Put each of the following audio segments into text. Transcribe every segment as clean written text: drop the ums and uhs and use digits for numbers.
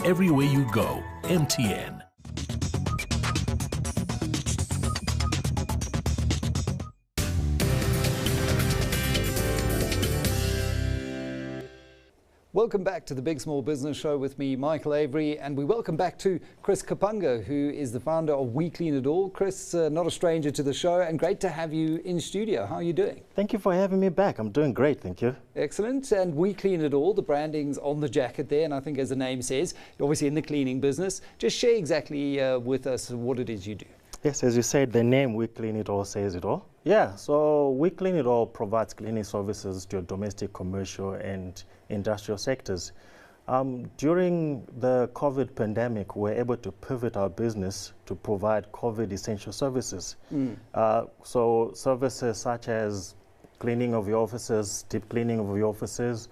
everywhere you go. MTN. Welcome back to the Big Small Business Show with me, Michael Avery, and we welcome back to Chris Kapanga, who is the founder of We Clean It All. Chris, not a stranger to the show, and great to have you in studio. How are you doing? Thank you for having me back. I'm doing great, thank you. Excellent. And We Clean It All, the branding's on the jacket there, and I think as the name says, you're obviously in the cleaning business. Just share exactly with us what it is you do. Yes, as you said, the name We Clean It All says it all. Yeah, so We Clean It All provides cleaning services to domestic, commercial and industrial sectors. During the COVID pandemic, we were able to pivot our business to provide COVID essential services. So services such as cleaning of your offices, deep cleaning of your offices,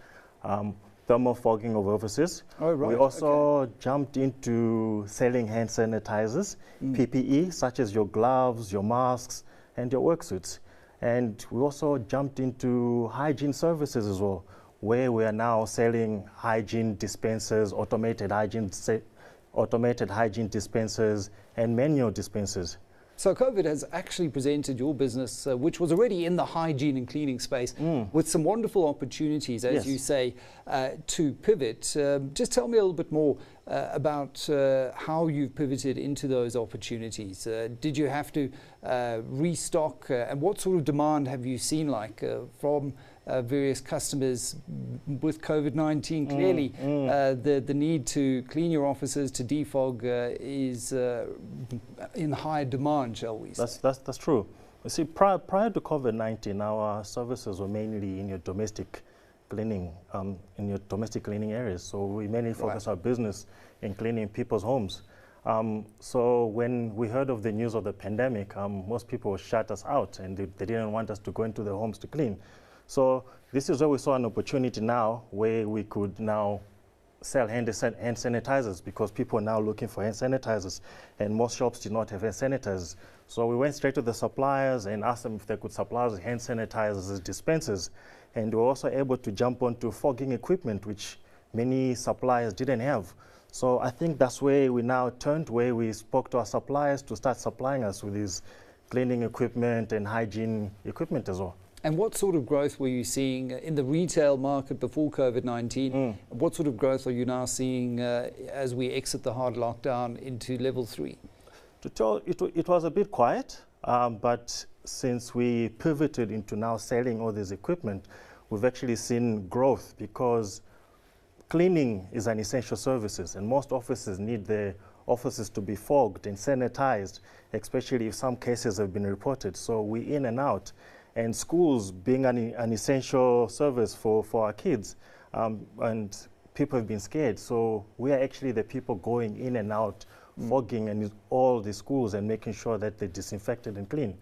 thermal fogging of offices. Oh, right. We also jumped into selling hand sanitizers, PPE, such as your gloves, your masks, and your work suits. And we also jumped into hygiene services as well, where we are now selling hygiene dispensers, automated hygiene dispensers, and manual dispensers. So COVID has actually presented your business, which was already in the hygiene and cleaning space, with some wonderful opportunities, as you say, to pivot. Just tell me a little bit more about how you've pivoted into those opportunities. Did you have to restock, and what sort of demand have you seen from various customers with COVID-19? Clearly, the need to clean your offices, to defog, is in high demand, shall we say? That's true. You see, prior to COVID-19, our services were mainly in your domestic cleaning, areas. So we mainly focus our business in cleaning people's homes. So when we heard of the news of the pandemic, most people shut us out, and they didn't want us to go into their homes to clean. So this is where we saw an opportunity now where we could now sell hand sanitizers, because people are now looking for hand sanitizers, and most shops did not have hand sanitizers. So we went straight to the suppliers and asked them if they could supply us hand sanitizers as dispensers. And we were also able to jump onto fogging equipment, which many suppliers didn't have. So I think that's where we now turned, where we spoke to our suppliers to start supplying us with these cleaning equipment and hygiene equipment as well. And what sort of growth were you seeing in the retail market before COVID-19? What sort of growth are you now seeing as we exit the hard lockdown into level 3? It was a bit quiet, but since we pivoted into now selling all this equipment, we've actually seen growth, because cleaning is an essential services, and most offices need their offices to be fogged and sanitized, especially if some cases have been reported. So we're in and out. And schools being an essential service for our kids, and people have been scared. So we are actually the people going in and out, fogging in all the schools and making sure that they're disinfected and clean.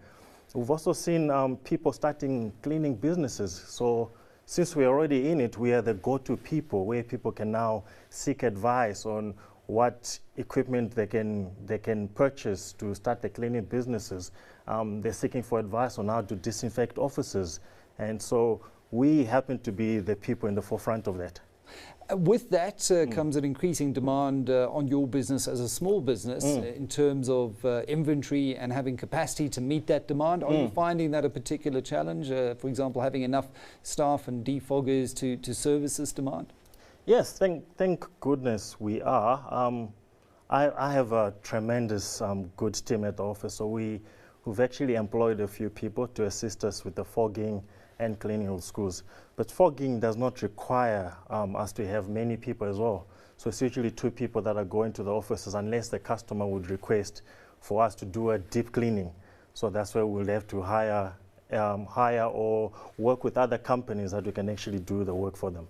We've also seen people starting cleaning businesses. So since we're already in it, we are the go-to people, where people can now seek advice on what equipment they can purchase to start the cleaning businesses. They're seeking for advice on how to disinfect offices. And so we happen to be the people in the forefront of that. With that comes an increasing demand on your business as a small business in terms of inventory and having capacity to meet that demand. Are you finding that a particular challenge, for example, having enough staff and defoggers to service this demand? Yes, thank goodness we are. I have a tremendous good team at the office, so we've actually employed a few people to assist us with the fogging and cleaning of schools. But fogging does not require us to have many people as well. So it's usually 2 people that are going to the offices, unless the customer would request for us to do a deep cleaning. So that's where we'll have to hire or work with other companies that we can actually do the work for them.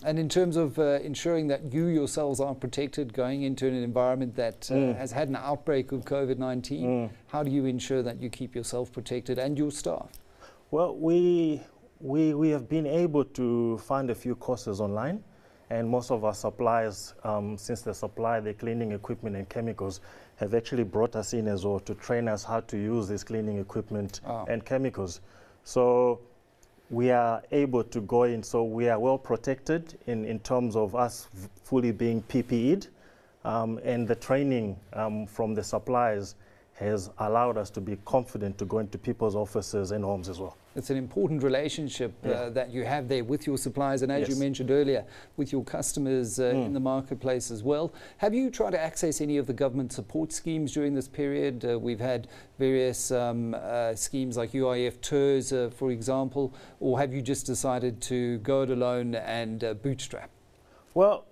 And in terms of ensuring that you yourselves are protected going into an environment that has had an outbreak of COVID-19, how do you ensure that you keep yourself protected and your staff? Well, we have been able to find a few courses online, and most of our suppliers, since they supply the cleaning equipment and chemicals, have actually brought us in as well to train us how to use this cleaning equipment and chemicals. So we are able to go in, so we are well protected in terms of us fully being PPE'd. and the training from the suppliers has allowed us to be confident to go into people's offices and homes as well. It's an important relationship that you have there with your suppliers and, as you mentioned earlier, with your customers in the marketplace as well. Have you tried to access any of the government support schemes during this period? We've had various schemes like UIF TERS, for example, or have you just decided to go it alone and bootstrap? Well,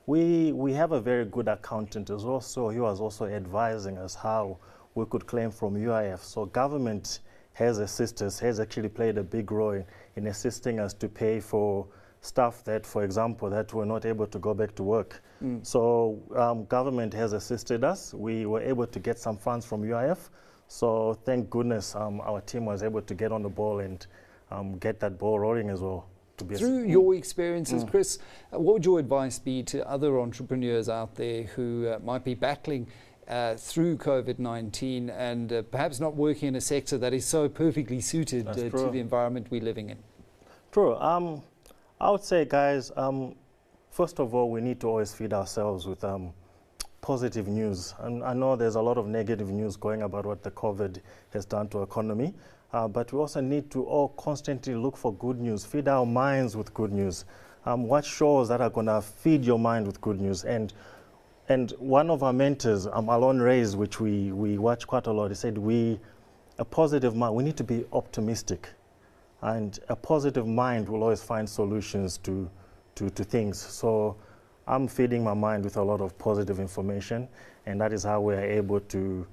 we have a very good accountant as well, so he was also advising us how we could claim from UIF. So government has assisted us, has actually played a big role in assisting us to pay for staff that, for example, that were not able to go back to work. So government has assisted us. We were able to get some funds from UIF. So thank goodness our team was able to get on the ball and get that ball rolling as well. Through your experiences, Chris, what would your advice be to other entrepreneurs out there who might be battling through COVID-19 and perhaps not working in a sector that is so perfectly suited to the environment we're living in? True. I would say, guys, first of all, we need to always feed ourselves with positive news. And I know there's a lot of negative news going about what the COVID has done to our economy. But we also need to all constantly look for good news, feed our minds with good news. Watch shows that are going to feed your mind with good news. And one of our mentors, Allon Raiz, which we watch quite a lot, he said, a positive mind, we need to be optimistic. And a positive mind will always find solutions to things. So I'm feeding my mind with a lot of positive information, and that is how we are able to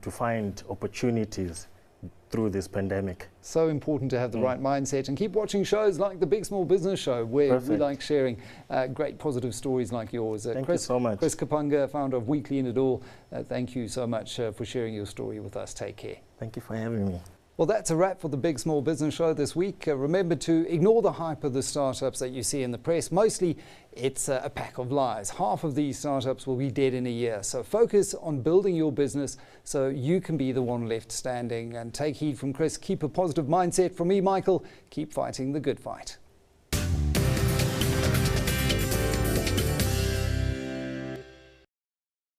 find opportunities through this pandemic. So important to have the right mindset and keep watching shows like the Big Small Business Show, where we like sharing great positive stories like yours. Thank you so much. Chris Kapanga, founder of Weekly in It All, thank you so much for sharing your story with us. Take care. Thank you for having me. Well, that's a wrap for the Big Small Business Show this week. Remember to ignore the hype of the startups that you see in the press. Mostly, it's a pack of lies. Half of these startups will be dead in a year. So focus on building your business so you can be the one left standing. And take heed from Chris. Keep a positive mindset. From me, Michael, keep fighting the good fight.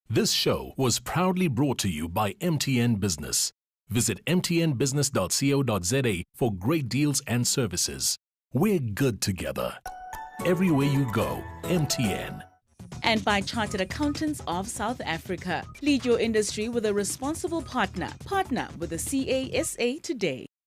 This show was proudly brought to you by MTN Business. Visit mtnbusiness.co.za for great deals and services. We're good together. Everywhere you go, MTN. And by Chartered Accountants of South Africa. Lead your industry with a responsible partner. Partner with the CASA today.